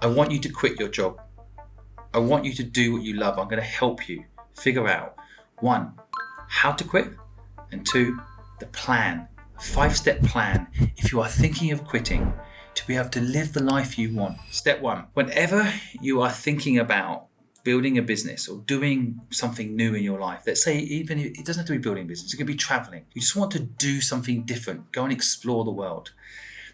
I want you to quit your job. I want you to do what you love. I'm going to help you figure out 1, how to quit, and 2, the plan, 5-step plan if you are thinking of quitting to be able to live the life you want. Step 1, whenever you are thinking about building a business or doing something new in your life, let's say even if it doesn't have to be building a business, it could be traveling. You just want to do something different, go and explore the world.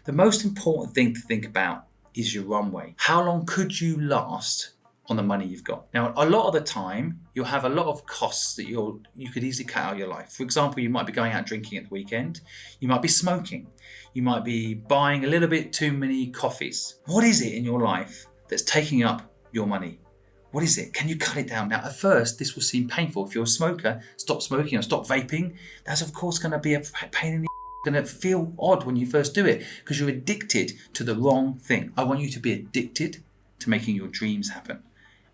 The most important thing to think about is your runway. How long could you last on the money you've got? Now, a lot of the time, you'll have a lot of costs that you could easily cut out of your life. For example, you might be going out drinking at the weekend. You might be smoking. You might be buying a little bit too many coffees. What is it in your life that's taking up your money? What is it? Can you cut it down? Now, at first, this will seem painful. If you're a smoker, stop smoking or stop vaping. That's, of course, going to be a pain in the going to feel odd when you first do it because you're addicted to the wrong thing. I want you to be addicted to making your dreams happen.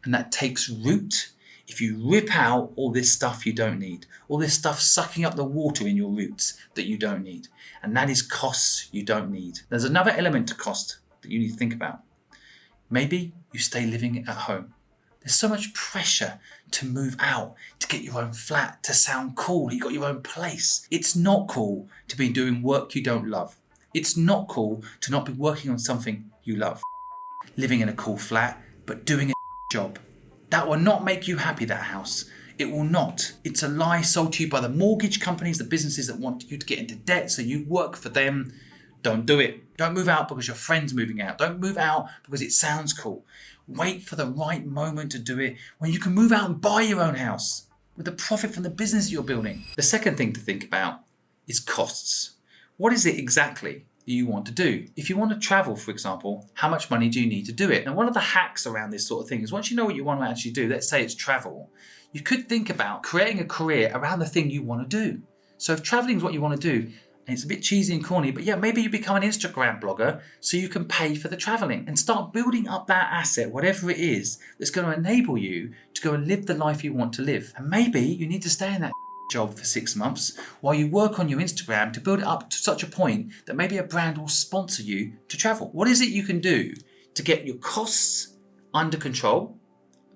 And that takes root if you rip out all this stuff you don't need, all this stuff sucking up the water in your roots that you don't need. And that is costs you don't need. There's another element to cost that you need to think about. Maybe you stay living at home. There's so much pressure to move out, to get your own flat, to sound cool. You got your own place. It's not cool to be doing work you don't love. It's not cool to not be working on something you love. Living in a cool flat, but doing a job. That will not make you happy, that house. It will not. It's a lie sold to you by the mortgage companies, the businesses that want you to get into debt so you work for them. Don't do it. Don't move out because your friend's moving out. Don't move out because it sounds cool. Wait for the right moment to do it when you can move out and buy your own house with the profit from the business you're building. The second thing to think about is costs. What is it exactly that you want to do? If you want to travel, for example, how much money do you need to do it? And one of the hacks around this sort of thing is once you know what you want to actually do, let's say it's travel, you could think about creating a career around the thing you want to do. So if traveling is what you want to do, and it's a bit cheesy and corny, but yeah, maybe you become an Instagram blogger so you can pay for the traveling and start building up that asset, whatever it is, that's going to enable you to go and live the life you want to live. And maybe you need to stay in that job for 6 months while you work on your Instagram to build it up to such a point that maybe a brand will sponsor you to travel. What is it you can do to get your costs under control,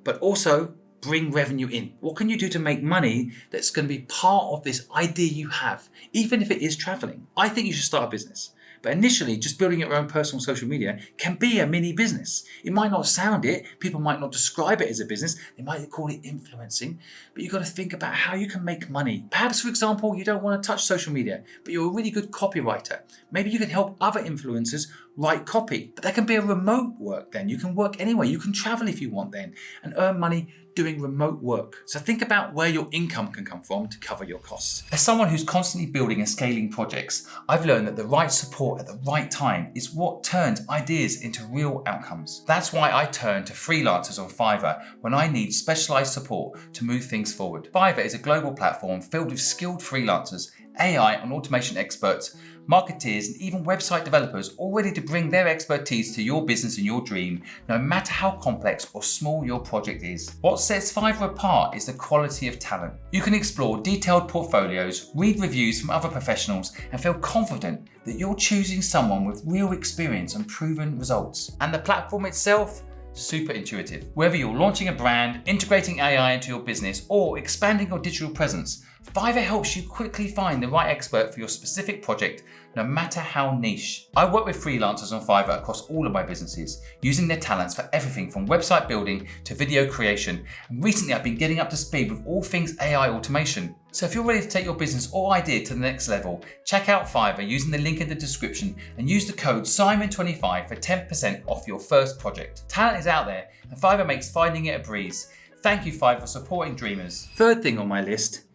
but also bring revenue in? What can you do to make money that's going to be part of this idea you have, even if it is traveling? I think you should start a business. But initially, just building your own personal social media can be a mini business. It might not sound it. People might not describe it as a business. They might call it influencing. But you've got to think about how you can make money. Perhaps, for example, you don't want to touch social media, but you're a really good copywriter. Maybe you can help other influencers write copy. But that can be a remote work then. You can work anywhere. You can travel if you want then and earn money doing remote work. So think about where your income can come from to cover your costs. As someone who's constantly building and scaling projects, I've learned that the right support at the right time is what turns ideas into real outcomes. That's why I turn to freelancers on Fiverr when I need specialized support to move things forward. Fiverr is a global platform filled with skilled freelancers, AI and automation experts, marketeers and even website developers all ready to bring their expertise to your business and your dream, no matter how complex or small your project is. What sets Fiverr apart is the quality of talent. You can explore detailed portfolios, read reviews from other professionals and feel confident that you're choosing someone with real experience and proven results. And the platform itself? Super intuitive. Whether you're launching a brand, integrating AI into your business, or expanding your digital presence, Fiverr helps you quickly find the right expert for your specific project, no matter how niche. I work with freelancers on Fiverr across all of my businesses, using their talents for everything from website building to video creation. And recently I've been getting up to speed with all things AI automation. So if you're ready to take your business or idea to the next level, check out Fiverr using the link in the description and use the code SIMON25 for 10% off your first project. Talent is out there and Fiverr makes finding it a breeze. Thank you, Fiverr, for supporting dreamers. Third thing on my list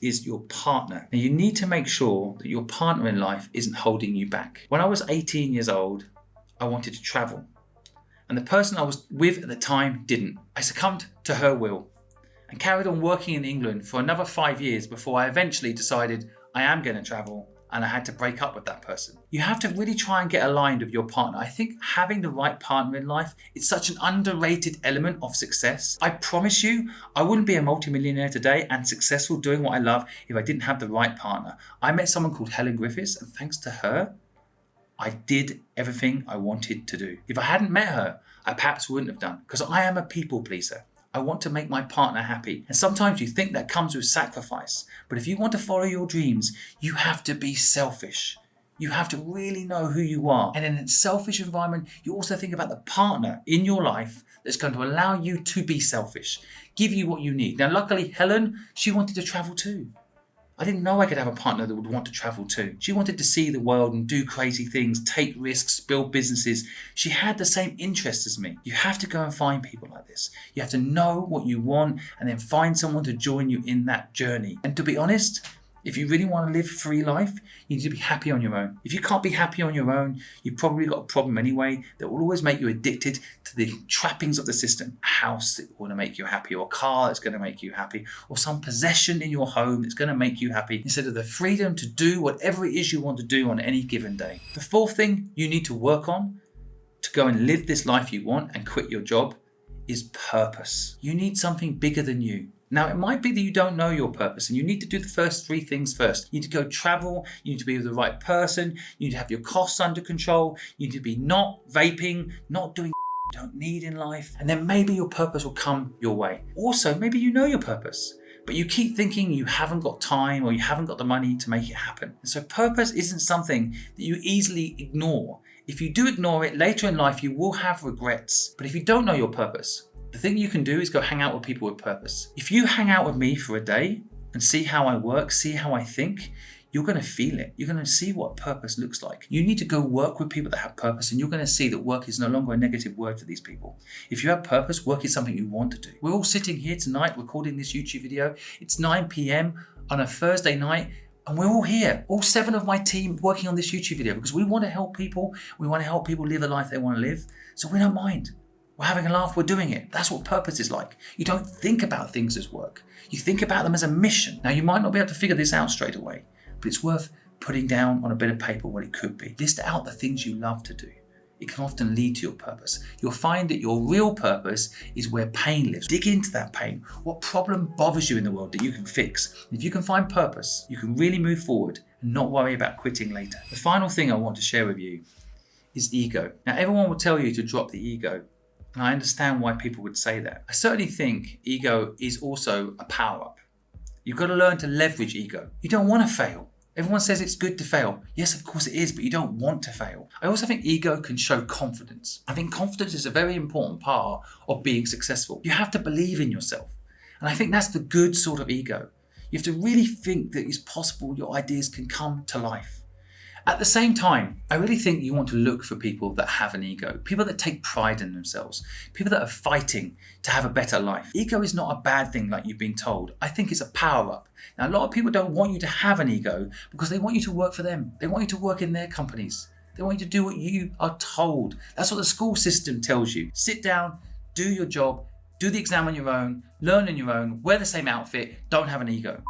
is your partner. Now you need to make sure that your partner in life isn't holding you back. When I was 18 years old, I wanted to travel. And the person I was with at the time didn't. I succumbed to her will and carried on working in England for another 5 years before I eventually decided I am going to travel, and I had to break up with that person. You have to really try and get aligned with your partner. I think having the right partner in life is such an underrated element of success. I promise you, I wouldn't be a multimillionaire today and successful doing what I love if I didn't have the right partner. I met someone called Helen Griffiths, and thanks to her, I did everything I wanted to do. If I hadn't met her, I perhaps wouldn't have done, because I am a people pleaser. I want to make my partner happy. And sometimes you think that comes with sacrifice. But if you want to follow your dreams, you have to be selfish. You have to really know who you are. And in a selfish environment, you also think about the partner in your life that's going to allow you to be selfish, give you what you need. Now, luckily, Helen, she wanted to travel too. I didn't know I could have a partner that would want to travel too. She wanted to see the world and do crazy things, take risks, build businesses. She had the same interests as me. You have to go and find people like this. You have to know what you want and then find someone to join you in that journey. And to be honest, if you really want to live a free life, you need to be happy on your own. If you can't be happy on your own, you've probably got a problem anyway that will always make you addicted to the trappings of the system. A house that will make you happy, or a car that's going to make you happy, or some possession in your home that's going to make you happy, instead of the freedom to do whatever it is you want to do on any given day. The fourth thing you need to work on to go and live this life you want and quit your job is purpose. You need something bigger than you. Now, it might be that you don't know your purpose and you need to do the first three things first. You need to go travel, you need to be with the right person, you need to have your costs under control, you need to be not vaping, not doing you don't need in life, and then maybe your purpose will come your way. Also, maybe you know your purpose, but you keep thinking you haven't got time or you haven't got the money to make it happen. And so purpose isn't something that you easily ignore. If you do ignore it, later in life you will have regrets. But if you don't know your purpose, the thing you can do is go hang out with people with purpose. If you hang out with me for a day and see how I work, see how I think, you're going to feel it. You're going to see what purpose looks like. You need to go work with people that have purpose, and you're going to see that work is no longer a negative word for these people. If you have purpose, work is something you want to do. We're all sitting here tonight recording this YouTube video. It's 9 p.m. on a Thursday night. And we're all here, all 7 of my team working on this YouTube video because we want to help people. We want to help people live a life they want to live. So we don't mind. We're having a laugh, we're doing it. That's what purpose is like. You don't think about things as work. You think about them as a mission. Now, you might not be able to figure this out straight away, but it's worth putting down on a bit of paper what it could be. List out the things you love to do. It can often lead to your purpose. You'll find that your real purpose is where pain lives. Dig into that pain. What problem bothers you in the world that you can fix? If you can find purpose, you can really move forward and not worry about quitting later. The final thing I want to share with you is ego. Now, everyone will tell you to drop the ego. And I understand why people would say that. I certainly think ego is also a power-up. You've got to learn to leverage ego. You don't want to fail. Everyone says it's good to fail. Yes, of course it is, but you don't want to fail. I also think ego can show confidence. I think confidence is a very important part of being successful. You have to believe in yourself. And I think that's the good sort of ego. You have to really think that it's possible your ideas can come to life. At the same time, I really think you want to look for people that have an ego, people that take pride in themselves, people that are fighting to have a better life. Ego is not a bad thing like you've been told. I think it's a power-up. Now, a lot of people don't want you to have an ego because they want you to work for them. They want you to work in their companies. They want you to do what you are told. That's what the school system tells you. Sit down, do your job, do the exam on your own, learn on your own, wear the same outfit, don't have an ego.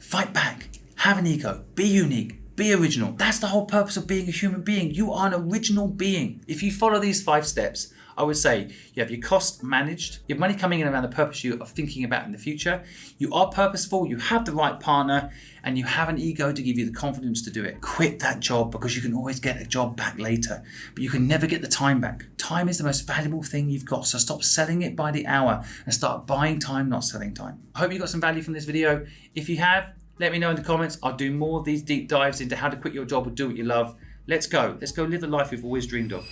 Fight back, have an ego, be unique. Be original. That's the whole purpose of being a human being. You are an original being. If you follow these 5 steps, I would say you have your costs managed, your money coming in around the purpose you are thinking about in the future, you are purposeful, you have the right partner, and you have an ego to give you the confidence to do it. Quit that job because you can always get a job back later, but you can never get the time back. Time is the most valuable thing you've got, so stop selling it by the hour and start buying time, not selling time. I hope you got some value from this video. If you have, let me know in the comments. I'll do more of these deep dives into how to quit your job or do what you love. Let's go. Let's go live the life we've always dreamed of.